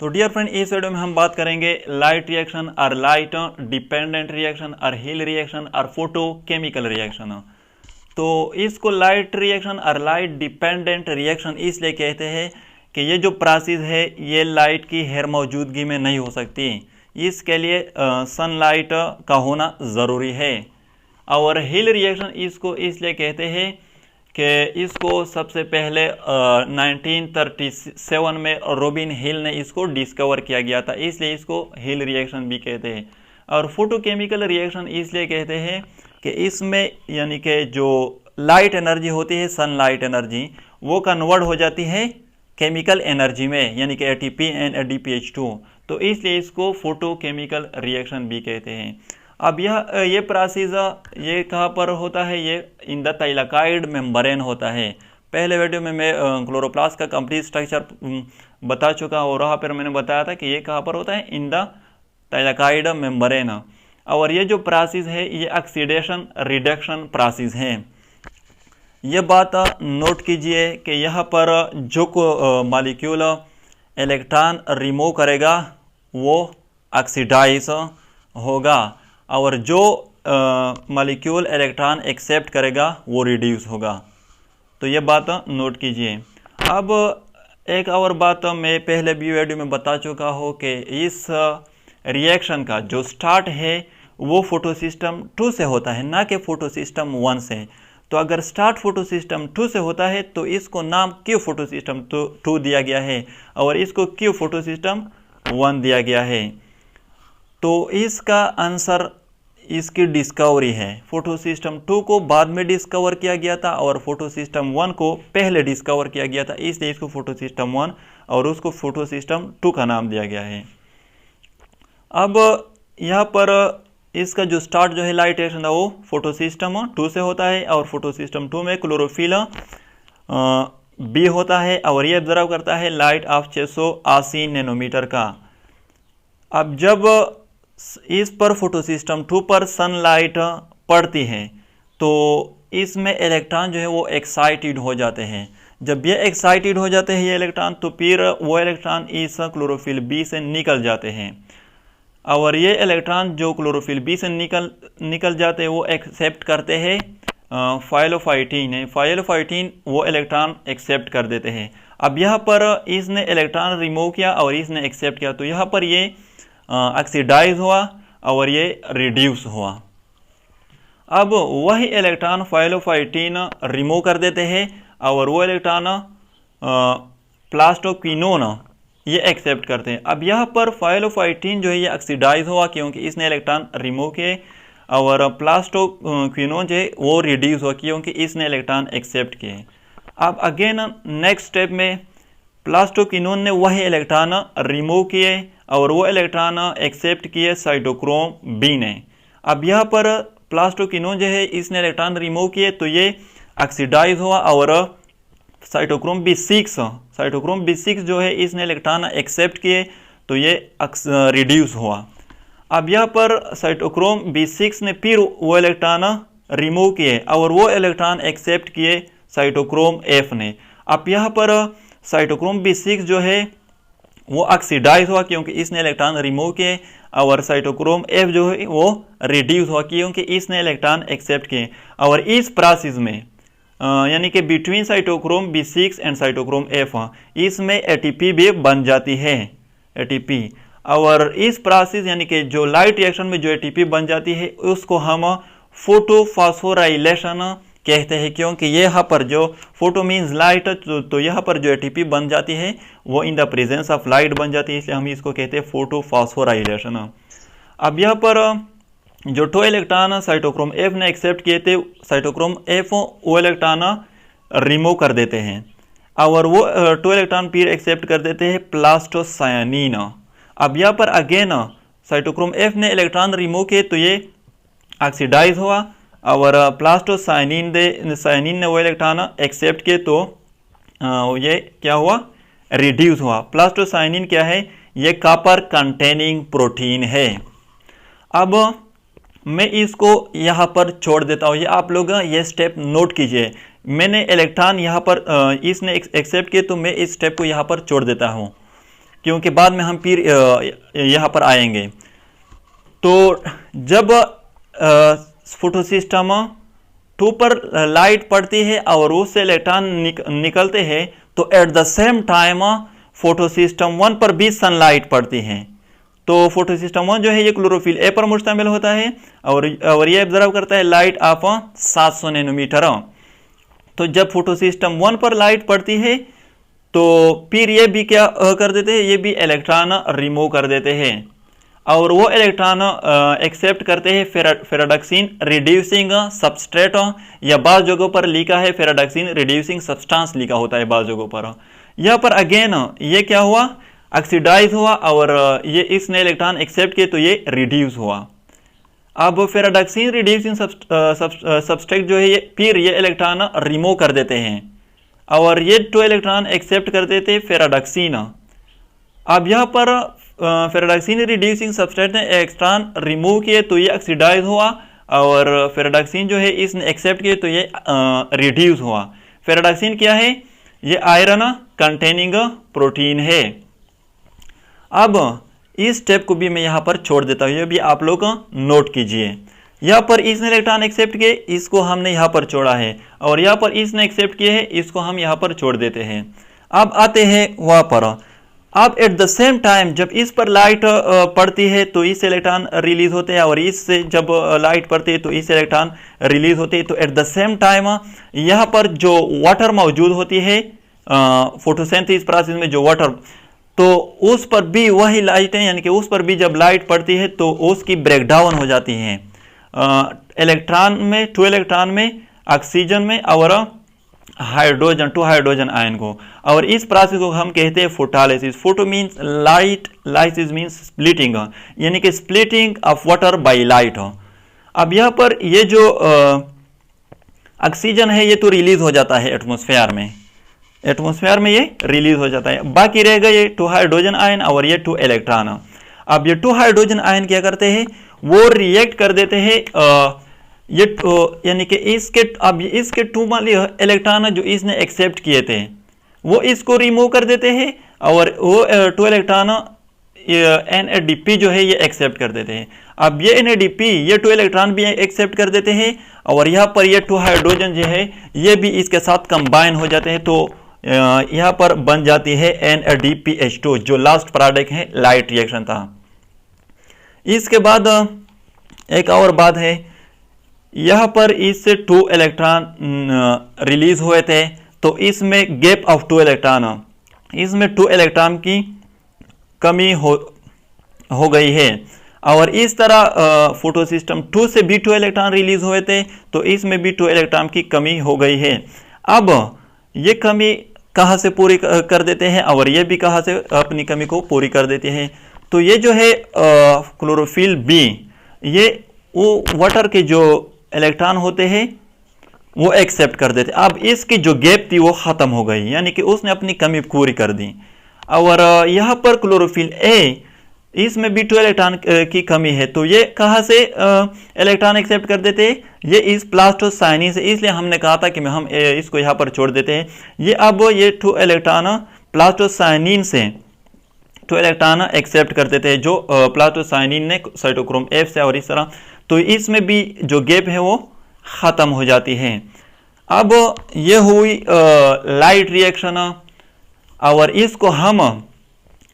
तो dear friend, इस video में हम बात करेंगे लाइट रिएक्शन और लाइट डिपेंडेंट रिएक्शन और हिल रिएक्शन और फोटोकेमिकल रिएक्शन। तो इसको लाइट रिएक्शन और लाइट डिपेंडेंट रिएक्शन इसलिए कहते हैं कि ये जो प्रोसेस है ये लाइट की गैर मौजूदगी में नहीं हो सकती। इसके लिए सनलाइट का होना ज़रूरी है। और हिल रिएक्शन इसको इसलिए कहते हैं कि इसको सबसे पहले 1937 में रॉबिन हिल ने इसको डिस्कवर किया गया था, इसलिए इसको हिल रिएक्शन भी कहते हैं। और फोटोकेमिकल रिएक्शन इसलिए कहते हैं कि इसमें यानी कि जो लाइट एनर्जी होती है, सनलाइट एनर्जी, वो कन्वर्ट हो जाती है केमिकल एनर्जी में, यानी कि ATP एंड ADPH2। तो इसलिए इसको फोटोकेमिकल रिएक्शन भी कहते हैं। अब ये प्रोसेस ये कहाँ पर होता है? ये इन द थाइलाकॉइड मेम्ब्रेन होता है। पहले वीडियो में मैं क्लोरोप्लास्ट का कंप्लीट स्ट्रक्चर बता चुका और वहाँ पर मैंने बताया था कि ये कहाँ पर होता है, इन द थाइलाकॉइड मेम्ब्रेन। और ये जो प्रोसेस है ये ऑक्सीडेशन रिडक्शन प्रोसेस है। ये बात नोट कीजिए कि यहाँ पर जो मॉलिक्यूल इलेक्ट्रॉन रिमूव करेगा वो ऑक्सीडाइज होगा और जो मॉलिक्यूल इलेक्ट्रॉन एक्सेप्ट करेगा वो रिड्यूस होगा। तो ये बात नोट कीजिए। अब एक और बात मैं पहले भी वीडियो में बता चुका हूँ कि इस रिएक्शन का जो स्टार्ट है वो फोटोसिस्टम 2 से होता है, ना कि फोटोसिस्टम 1 से। तो अगर स्टार्ट फोटोसिस्टम 2 से होता है तो इसको नाम क्यों फोटोसिस्टम 2 दिया गया है और इसको क्यों फोटोसिस्टम 1 दिया गया है? तो इसका आंसर इसकी डिस्कवरी है। फोटोसिस्टम 2 को बाद में डिस्कवर किया गया था और फोटोसिस्टम 1 को पहले डिस्कवर किया गया था, इसलिए इसको फोटोसिस्टम 1 और उसको फोटोसिस्टम 2 का नाम दिया गया है। अब यहाँ पर इसका जो स्टार्ट जो है लाइट रिएक्शन था वो फोटोसिस्टम 2 से होता है और फोटोसिस्टम 2 में क्लोरोफिल बी होता है और ये ऑब्जर्व करता है लाइट ऑफ 680 नैनोमीटर का। अब जब इस पर फोटोसिस्टम 2 पर सनलाइट पड़ती है तो इसमें इलेक्ट्रॉन जो है वो एक्साइटेड हो जाते हैं। जब ये एक्साइटेड हो जाते हैं ये इलेक्ट्रॉन, तो फिर वो इलेक्ट्रॉन इस क्लोरोफिल बी से निकल जाते हैं और ये इलेक्ट्रॉन जो क्लोरोफिल बी से निकल जाते हैं वो एक्सेप्ट करते हैं फाइलोफाइटीन है। फाइलोफाइटीन वो इलेक्ट्रॉन एक्सेप्ट कर देते हैं। अब यहाँ पर इसने इलेक्ट्रॉन रिमूव किया और इसने एक्सेप्ट किया, तो यहाँ पर ये ऑक्सीडाइज हुआ और ये रिड्यूस हुआ। अब वही इलेक्ट्रॉन फाइलोफाइटीन रिमूव कर देते हैं और वो इलेक्ट्रॉन प्लास्टोक्विनोन ये एक्सेप्ट करते हैं। अब यहाँ पर फाइलोफाइटीन जो है ये ऑक्सीडाइज हुआ क्योंकि इसने इलेक्ट्रॉन रिमूव किए और प्लास्टोक्विनोन जो है वो रिड्यूस हुआ क्योंकि इसने इलेक्ट्रॉन एक्सेप्ट किए। अब अगेन नेक्स्ट स्टेप में प्लास्टोक्विनोन ने वही इलेक्ट्रॉन रिमूव किए और वो इलेक्ट्रॉन एक्सेप्ट किए साइटोक्रोम बी ने। अब यहाँ पर प्लास्टोक्विनोन जो है इसने इलेक्ट्रॉन रिमूव किए तो ये ऑक्सीडाइज हुआ और साइटोक्रोम B6 जो है इसने इलेक्ट्रॉन एक्सेप्ट किए तो ये रिड्यूस हुआ। अब यहाँ पर साइटोक्रोम B6 ने फिर वो इलेक्ट्रॉन रिमूव किए और वो इलेक्ट्रॉन एक्सेप्ट किए साइटोक्रोम F ने। अब यहाँ पर साइटोक्रोम B6 जो है वो ऑक्सीडाइज हुआ क्योंकि इसने इलेक्ट्रॉन रिमूव किए और साइटोक्रोम F जो है वो रिड्यूस हुआ क्योंकि इसने इलेक्ट्रॉन एक्सेप्ट किए। और इस प्रोसेस में यानी कि between cytochrome B6 and cytochrome F इसमें ATP भी बन जाती है, ATP। और इस प्रोसेस यानी कि जो लाइट रिएक्शन में जो ATP बन जाती है उसको हम फोटोफॉस्फोराइलेशन कहते हैं क्योंकि यहाँ पर जो फोटो मीन्स लाइट, तो यहाँ पर जो ATP बन जाती है वो in the presence of light बन जाती है, इसलिए हम इसको कहते हैं फोटोफॉस्फोराइलेशन। अब यहाँ पर जो 2 इलेक्ट्रॉन साइटोक्रोम F ने एक्सेप्ट किए थे, साइटोक्रोम F वो इलेक्ट्रॉन रिमूव कर देते हैं और वो 2 इलेक्ट्रॉन फिर एक्सेप्ट कर देते हैं प्लास्टोसायनिन। अब यहाँ पर अगेन साइटोक्रोम F ने इलेक्ट्रॉन रिमूव किए तो ये ऑक्सीडाइज हुआ और प्लास्टोसायनिन ने वो इलेक्ट्रॉन एक्सेप्ट किए तो ये क्या हुआ, रिड्यूस हुआ। प्लास्टोसायनिन क्या है? ये कॉपर कंटेनिंग प्रोटीन है। अब मैं इसको यहाँ पर छोड़ देता हूँ, ये आप लोग ये स्टेप नोट कीजिए। मैंने इलेक्ट्रॉन यहाँ पर इसने एक्सेप्ट किए तो मैं इस स्टेप को यहाँ पर छोड़ देता हूँ। क्योंकि बाद में हम फिर यहाँ पर आएंगे। तो जब फोटोसिस्टम 2 पर लाइट पड़ती है और उससे इलेक्ट्रॉन निकलते हैं, तो at the same time photosystem 1 पर भी सनलाइट पड़ती है। तो फोटोसिस्टम 1 जो है ये क्लोरोफिल ए पर मुश्तमिल होता है और ये ऑब्जर्व करता है लाइट ऑफ 700 नैनोमीटर। तो जब फोटोसिस्टम 1 पर लाइट पड़ती है तो फिर ये भी क्या कर देते हैं, ये भी इलेक्ट्रॉन रिमूव कर देते हैं और वो इलेक्ट्रॉन एक्सेप्ट करते हैं फेराडक्सिन रिड्यूसिंग सबस्ट्रेट, या बाज़ जगहों पर लिखा है फेराडक्सिन रिड्यूसिंग सब्सटेंस लिखा होता है बाज़ जगहों पर। यहाँ पर अगेन ये क्या हुआ, ऑक्सीडाइज हुआ और ये इसने इलेक्ट्रॉन एक्सेप्ट किए तो ये रिड्यूस हुआ। अब फेराडक्सिन रिड्यूसिंग सबस्ट्रेट जो है ये फिर ये इलेक्ट्रॉन रिमूव कर देते हैं और ये 2 इलेक्ट्रॉन एक्सेप्ट कर देते फेराडक्सिन। अब यहाँ पर फेराडक्सिन रिड्यूसिंग सबस्ट्रेट ने इलेक्ट्रॉन रिमूव किए तो ये ऑक्सीडाइज हुआ और फेराडक्सिन जो है इसने एक्सेप्ट किए तो ये रिड्यूस हुआ। फेराडक्सिन क्या है, ये आयरन कंटेनिंग प्रोटीन है। अब इस स्टेप को भी मैं यहाँ पर छोड़ देता हूँ, ये भी आप लोग नोट कीजिए। यहाँ पर इसने इलेक्ट्रॉन एक्सेप्ट किए, इसको हमने यहाँ पर छोड़ा है और यहाँ पर इसने एक्सेप्ट किए है, इसको हम यहाँ पर छोड़ देते हैं। अब आते हैं वहाँ पर, अब एट द सेम टाइम जब इस पर लाइट पड़ती है तो इस इलेक्ट्रॉन रिलीज होते हैं और इससे जब लाइट पड़ती है तो इस इलेक्ट्रॉन रिलीज होते हैं। तो एट द सेम टाइम यहाँ पर जो वाटर मौजूद होती है फोटोसिंथेसिस प्रोसेस में जो वाटर, तो उस पर भी वही लाइट है, यानी कि उस पर भी जब लाइट पड़ती है तो उसकी ब्रेकडाउन हो जाती है इलेक्ट्रॉन में, 2 इलेक्ट्रॉन में, ऑक्सीजन में और हाइड्रोजन 2 हाइड्रोजन आयन को। और इस प्रोसेस को हम कहते हैं photolysis. Photo means light, lysis means splitting, यानी कि splitting of water by light. अब यहाँ पर ये जो ऑक्सीजन है ये तो रिलीज हो जाता है एटमॉस्फेयर में ये रिलीज हो जाता है। बाकी रहेगा ये 2 हाइड्रोजन आयन और ये 2 इलेक्ट्रॉन। अब ये 2 हाइड्रोजन आयन क्या करते हैं, वो रिएक्ट कर देते हैं ये यानी कि इसके 2 इलेक्ट्रॉन जो इसने एक्सेप्ट किए थे वो इसको रिमूव कर देते हैं और वो 2 इलेक्ट्रॉन NADP जो है ये एक्सेप्ट कर देते हैं। अब ये NADP ये 2 इलेक्ट्रॉन भी एक्सेप्ट कर देते हैं और यहाँ पर ये 2 हाइड्रोजन जो है ये भी इसके साथ कंबाइन हो जाते हैं, तो यहाँ पर बन जाती है NADPH2 जो लास्ट प्रोडक्ट है लाइट रिएक्शन था। इसके बाद एक और बात है, यहाँ पर इससे 2 इलेक्ट्रॉन रिलीज हुए थे तो इसमें गैप ऑफ 2 इलेक्ट्रॉन, इसमें 2 इलेक्ट्रॉन की कमी हो गई है और इस तरह फोटोसिस्टम 2 से भी 2 इलेक्ट्रॉन रिलीज हुए थे तो इसमें भी 2 इलेक्ट्रॉन की कमी हो गई है। अब ये कमी कहाँ से पूरी कर देते हैं और ये भी कहाँ से अपनी कमी को पूरी कर देते हैं, तो ये जो है क्लोरोफिल बी ये वो वाटर के जो इलेक्ट्रॉन होते हैं वो एक्सेप्ट कर देते। अब इसकी जो गैप थी वो ख़त्म हो गई, यानी कि उसने अपनी कमी पूरी कर दी। और यहाँ पर क्लोरोफिल ए इसमें भी 2 इलेक्ट्रॉन की कमी है, तो ये कहाँ से इलेक्ट्रॉन एक्सेप्ट कर देते हैं, ये इस प्लास्टोसाइनिन से, इसलिए हमने कहा था कि हम इसको यहाँ पर छोड़ देते हैं। ये अब ये 2 इलेक्ट्रॉन प्लास्टोसाइनिन से 2 इलेक्ट्रॉन एक्सेप्ट कर देते हैं जो प्लास्टोसाइनिन ने साइटोक्रोम F से, और इस तरह तो इसमें भी जो गैप है वो ख़त्म हो जाती है। अब ये हुई लाइट रिएक्शन और इसको हम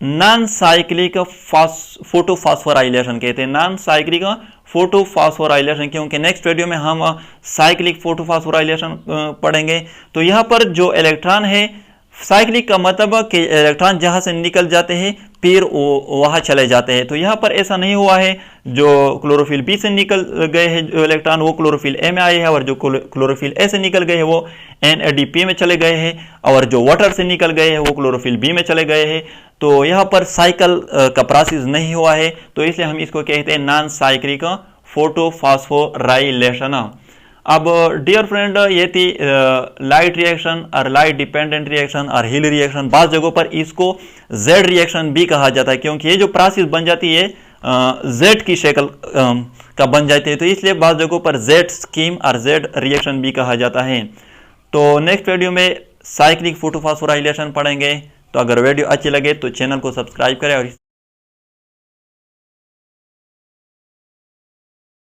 नॉन साइक्लिक फोटोफॉस्फोराइलेशन कहते हैं, नॉन साइक्लिक फोटोफॉस्फोराइलेशन, क्योंकि नेक्स्ट वीडियो में हम साइक्लिक फोटोफॉस्फोराइलेशन पढ़ेंगे। तो यहाँ पर जो इलेक्ट्रॉन है, साइक्लिक का मतलब कि इलेक्ट्रॉन जहाँ से निकल जाते हैं फिर वो वहाँ चले जाते हैं, तो यहाँ पर ऐसा नहीं हुआ है। जो क्लोरोफिल बी से निकल गए हैं जो इलेक्ट्रॉन वो क्लोरोफिल ए में आए हैं और जो क्लोरोफिल ए से निकल गए हैं वो NADP में चले गए हैं और जो वाटर से निकल गए हैं वो क्लोरोफिल बी में चले गए हैं। तो यहाँ पर साइकिल का प्रोसेस नहीं हुआ है, तो इसलिए हम इसको कहते हैं नॉन साइक्लिक फोटोफॉस्फोराइलेशन। अब डियर फ्रेंड ये थी लाइट रिएक्शन और लाइट डिपेंडेंट रिएक्शन और हिल रिएक्शन। बाज़ जगहों पर इसको जेड रिएक्शन भी कहा जाता है, क्योंकि ये जो प्रोसेस बन जाती है जेड की शक्ल का बन जाती है, तो इसलिए बाज़ जगहों पर जेड स्कीम और जेड रिएक्शन भी कहा जाता है। तो नेक्स्ट वीडियो में साइक्लिक फोटोफॉस्फोराइलेशन पढ़ेंगे। तो अगर वीडियो अच्छी लगे तो चैनल को सब्सक्राइब करें और